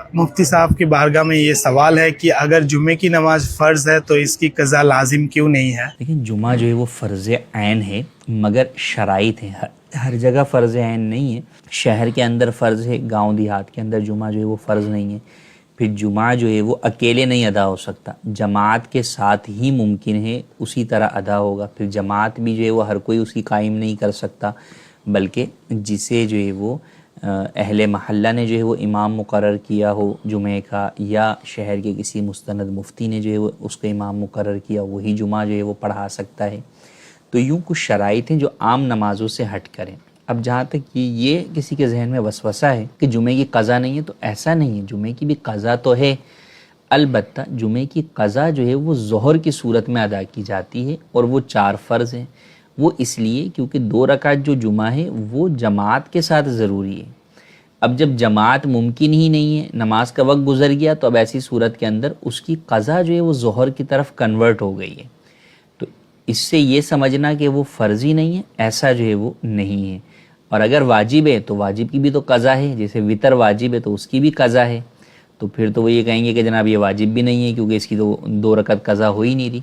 مفتی صاحب کی بارگاہ میں یہ سوال ہے کہ اگر جمعے کی نماز فرض ہے تو اس کی قضا لازم کیوں نہیں ہے؟ لیکن جمعہ جو ہے وہ فرض عین ہے، مگر شرائط ہیں، ہر جگہ فرض عین نہیں ہے۔ شہر کے اندر فرض ہے، گاؤں دیہات کے اندر جمعہ جو ہے وہ فرض نہیں ہے۔ پھر جمعہ جو ہے وہ اکیلے نہیں ادا ہو سکتا، جماعت کے ساتھ ہی ممکن ہے اسی طرح ادا ہوگا۔ پھر جماعت بھی جو ہے وہ ہر کوئی اس کی قائم نہیں کر سکتا، بلکہ جسے جو ہے وہ اہل محلہ نے جو ہے وہ امام مقرر کیا ہو جمعے کا، یا شہر کے کسی مستند مفتی نے جو ہے وہ اس کا امام مقرر کیا، وہی جمعہ جو ہے وہ پڑھا سکتا ہے۔ تو یوں کچھ شرائط ہیں جو عام نمازوں سے ہٹ کریں۔ اب جہاں تک کہ یہ کسی کے ذہن میں وسوسہ ہے کہ جمعے کی قضا نہیں ہے، تو ایسا نہیں ہے، جمعے کی بھی قضا تو ہے، البتہ جمعے کی قضا جو ہے وہ ظہر کی صورت میں ادا کی جاتی ہے، اور وہ 4 فرض ہیں۔ وہ اس لیے کیونکہ 2 رکعت جو جمعہ ہے وہ جماعت کے ساتھ ضروری ہے۔ اب جب جماعت ممکن ہی نہیں ہے، نماز کا وقت گزر گیا، تو اب ایسی صورت کے اندر اس کی قضا جو ہے وہ ظہر کی طرف کنورٹ ہو گئی ہے۔ تو اس سے یہ سمجھنا کہ وہ فرض ہی نہیں ہے، ایسا جو ہے وہ نہیں ہے۔ اور اگر واجب ہے تو واجب کی بھی تو قضا ہے، جیسے وطر واجب ہے تو اس کی بھی قضا ہے۔ تو پھر تو وہ یہ کہیں گے کہ جناب یہ واجب بھی نہیں ہے کیونکہ اس کی تو 2 رکعت قضا ہو ہی نہیں رہی۔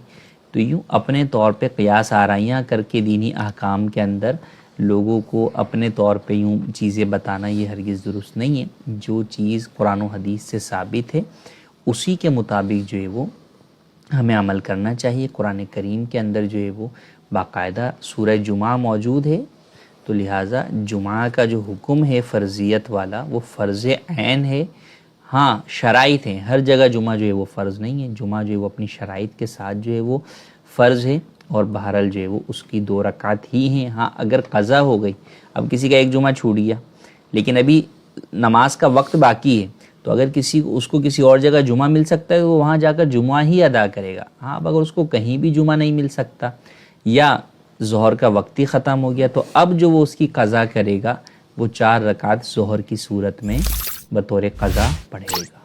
تو یوں اپنے طور پہ قیاس آرائیاں کر کے دینی احکام کے اندر لوگوں کو اپنے طور پہ یوں چیزیں بتانا یہ ہرگز درست نہیں ہے۔ جو چیز قرآن و حدیث سے ثابت ہے اسی کے مطابق جو ہے وہ ہمیں عمل کرنا چاہیے۔ قرآن کریم کے اندر جو ہے وہ باقاعدہ سورہ جمعہ موجود ہے، تو لہٰذا جمعہ کا جو حکم ہے فرضیت والا وہ فرض عین ہے۔ ہاں شرائط ہیں، ہر جگہ جمعہ جو ہے وہ فرض نہیں ہے، جمعہ جو ہے وہ اپنی شرائط کے ساتھ جو ہے وہ فرض ہے، اور بہرحال جو ہے وہ اس کی 2 رکعت ہی ہیں۔ ہاں اگر قضا ہو گئی، اب کسی کا ایک جمعہ چھوٹ گیا لیکن ابھی نماز کا وقت باقی ہے، تو اگر اس کو کسی اور جگہ جمعہ مل سکتا ہے تو وہ وہاں جا کر جمعہ ہی ادا کرے گا۔ ہاں اب اگر اس کو کہیں بھی جمعہ نہیں مل سکتا یا ظہر کا وقت ہی ختم ہو گیا، تو اب جو وہ اس کی قضا کرے گا وہ 4 رکعت ظہر کی صورت میں بطور قضا پڑھے گا۔